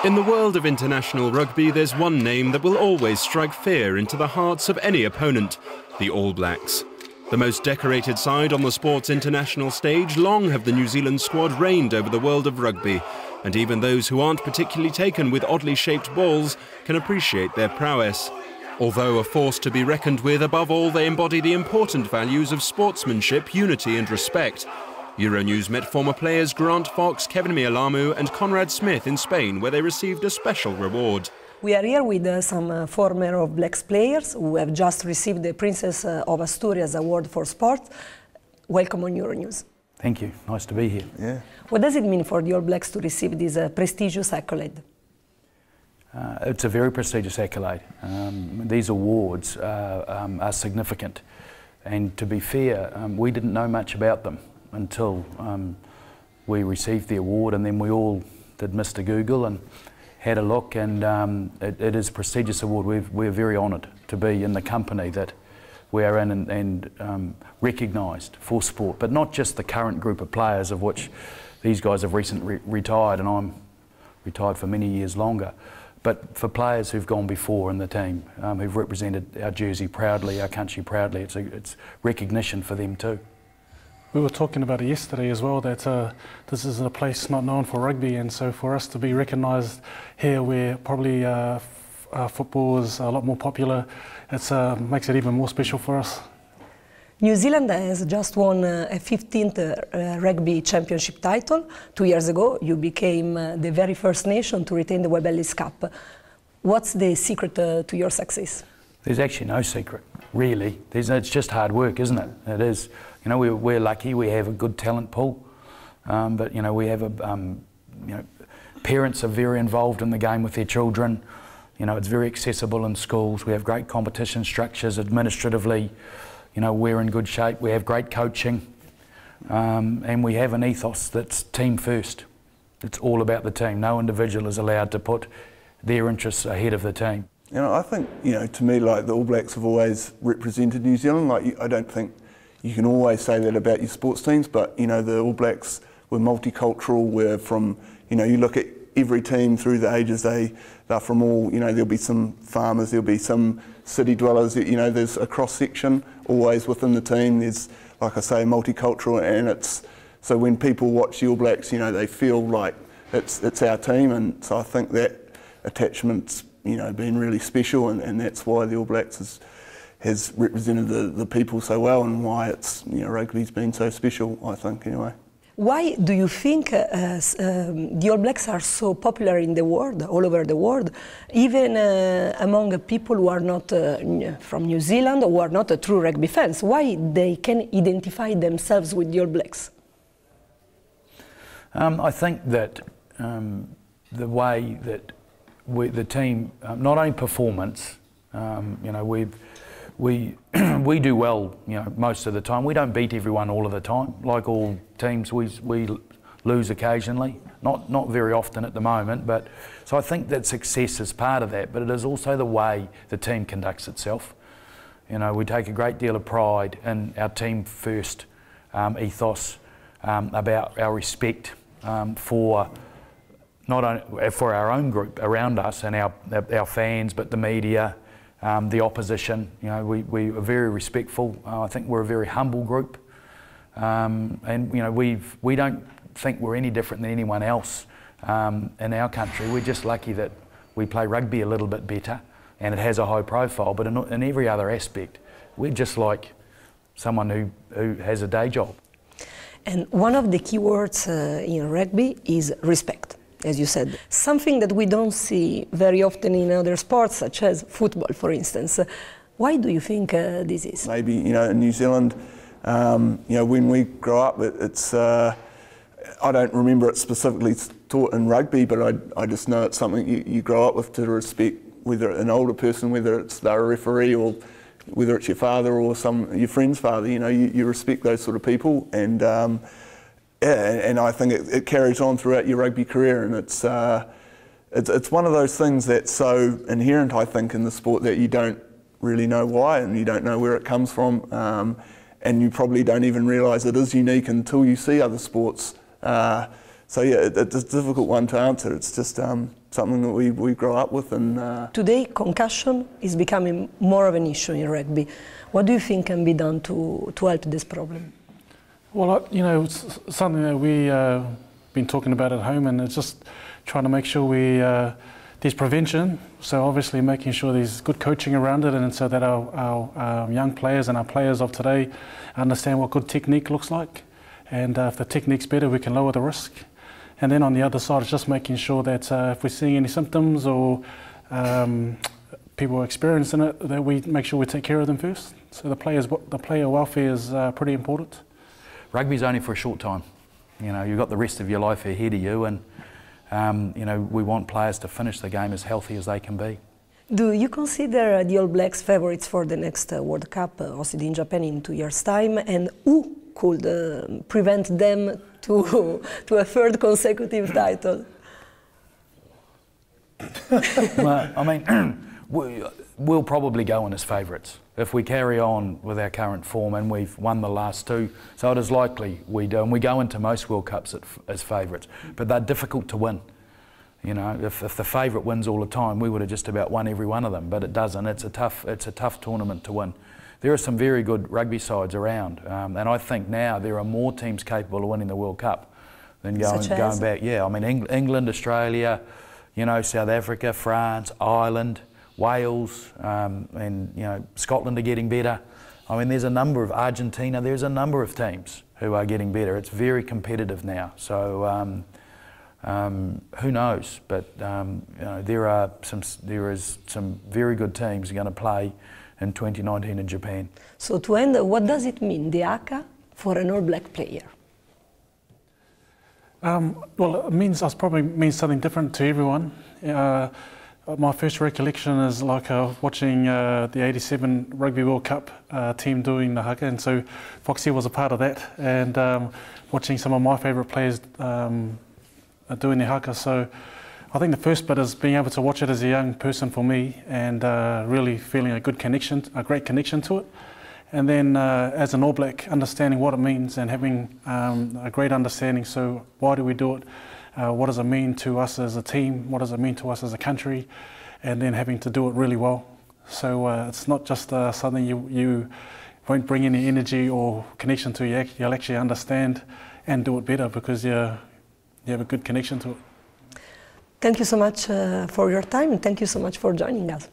In the world of international rugby, there's one name that will always strike fear into the hearts of any opponent: the All Blacks. The most decorated side on the sport's international stage, long have the New Zealand squad reigned over the world of rugby, and even those who aren't particularly taken with oddly shaped balls can appreciate their prowess. Although a force to be reckoned with, above all they embody the important values of sportsmanship, unity and respect. Euronews met former players Grant Fox, Kevin Mialamu and Conrad Smith in Spain, where they received a special reward. We are here with some former All Blacks players who have just received the Princess of Asturias Award for Sport. Welcome on Euronews. Thank you. Nice to be here. Yeah. What does it mean for the All Blacks to receive this prestigious accolade? It's a very prestigious accolade. These awards are significant, and to be fair, we didn't know much about them until we received the award, and then we all did Mr. Google and had a look, and it is a prestigious award. We're very honoured to be in the company that we are in and recognised for sport, but not just the current group of players, of which these guys have recently retired, and I'm retired for many years longer, but for players who've gone before in the team, who've represented our jersey proudly, our country proudly. It's recognition for them too. We were talking about it yesterday as well, that this is a place not known for rugby, and so for us to be recognised here where probably football is a lot more popular, it makes it even more special for us. New Zealand has just won a 15th rugby championship title. 2 years ago you became the very first nation to retain the Webb Ellis Cup. What's the secret to your success? There's actually no secret, really. It's just hard work, isn't it? It is. You know, we're lucky, we have a good talent pool, but you know, we have parents are very involved in the game with their children. You know, it's very accessible in schools. We have great competition structures administratively. You know, we're in good shape. We have great coaching, and we have an ethos that's team first. It's all about the team. No individual is allowed to put their interests ahead of the team. You know, I think, you know, to me, like, the All Blacks have always represented New Zealand. Like, I don't think you can always say that about your sports teams, but, you know, the All Blacks were multicultural. We're from, you know, you look at every team through the ages, they're from all, you know, there'll be some farmers, there'll be some city dwellers, you know, there's a cross-section always within the team. There's, like I say, multicultural, and it's, so when people watch the All Blacks, you know, they feel like it's our team, and so I think that attachment's, you know, been really special, and that's why the All Blacks has represented the people so well, and why it's, you know, rugby's been so special, I think, anyway. Why do you think the All Blacks are so popular in the world, all over the world, even among people who are not from New Zealand, who are not true rugby fans? Why they can identify themselves with the All Blacks? I think that the way that the team, not only performance, you know, we do well, you know, most of the time. We don't beat everyone all of the time. Like all teams, we lose occasionally, not very often at the moment. But so I think that success is part of that, but it is also the way the team conducts itself. You know, we take a great deal of pride in our team first ethos, about our respect for not only for our own group around us and our fans, but the media. The opposition, you know, we are very respectful. I think we're a very humble group, and you know, we don't think we're any different than anyone else in our country. We're just lucky that we play rugby a little bit better, and it has a high profile. But in every other aspect, we're just like someone who has a day job. And one of the key words in rugby is respect. As you said, something that we don't see very often in other sports, such as football, for instance. Why do you think this is? Maybe, you know, in New Zealand, you know, when we grow up, it's, I don't remember it specifically taught in rugby, but I just know it's something you grow up with, to respect, whether an older person, whether it's they're a referee, or whether it's your father or your friend's father. You know, you respect those sort of people, and yeah, and I think it carries on throughout your rugby career, and it's one of those things that's so inherent, I think, in the sport, that you don't really know why, and you don't know where it comes from, and you probably don't even realise it is unique until you see other sports So yeah, it's a difficult one to answer. It's just something that we grow up with. And today, concussion is becoming more of an issue in rugby. What do you think can be done to help this problem? Well, you know, it's something that we been talking about at home, and it's just trying to make sure there's prevention. So obviously making sure there's good coaching around it, and so that our young players and our players of today understand what good technique looks like. And if the technique's better, we can lower the risk. And then on the other side, it's just making sure that if we're seeing any symptoms or people are experiencing it, that we make sure we take care of them first. So the player welfare is pretty important. Rugby's only for a short time. You know, you've got the rest of your life ahead of you, and you know, we want players to finish the game as healthy as they can be. Do you consider the All Blacks favourites for the next World Cup hosted in Japan in 2 years' time, and who could prevent them to a third consecutive title? Well, I mean, we'll probably go in as favourites if we carry on with our current form, and we've won the last two, so it is likely we do, and we go into most World Cups as favourites, but they're difficult to win. You know, if the favourite wins all the time, we would have just about won every one of them, but it doesn't. It's a tough tournament to win. There are some very good rugby sides around, and I think now there are more teams capable of winning the World Cup than going back. Yeah, I mean, England, Australia, you know, South Africa, France, Ireland, Wales, and you know, Scotland are getting better. I mean, there's a number of Argentina. There's a number of teams who are getting better. It's very competitive now. So who knows? But you know, there is some very good teams going to play in 2019 in Japan. So to end, what does it mean, the haka, for an All Black player? Well, probably means something different to everyone. My first recollection is like watching the '87 Rugby World Cup team doing the haka, and so Foxy was a part of that, and watching some of my favourite players doing the haka. So I think the first bit is being able to watch it as a young person for me, and really feeling a great connection to it. And then as an All Black, understanding what it means and having a great understanding. So why do we do it? What does it mean to us as a team? What does it mean to us as a country? And then having to do it really well. So it's not just something you won't bring any energy or connection to. You'll actually understand and do it better because you have a good connection to it. Thank you so much for your time, and thank you so much for joining us.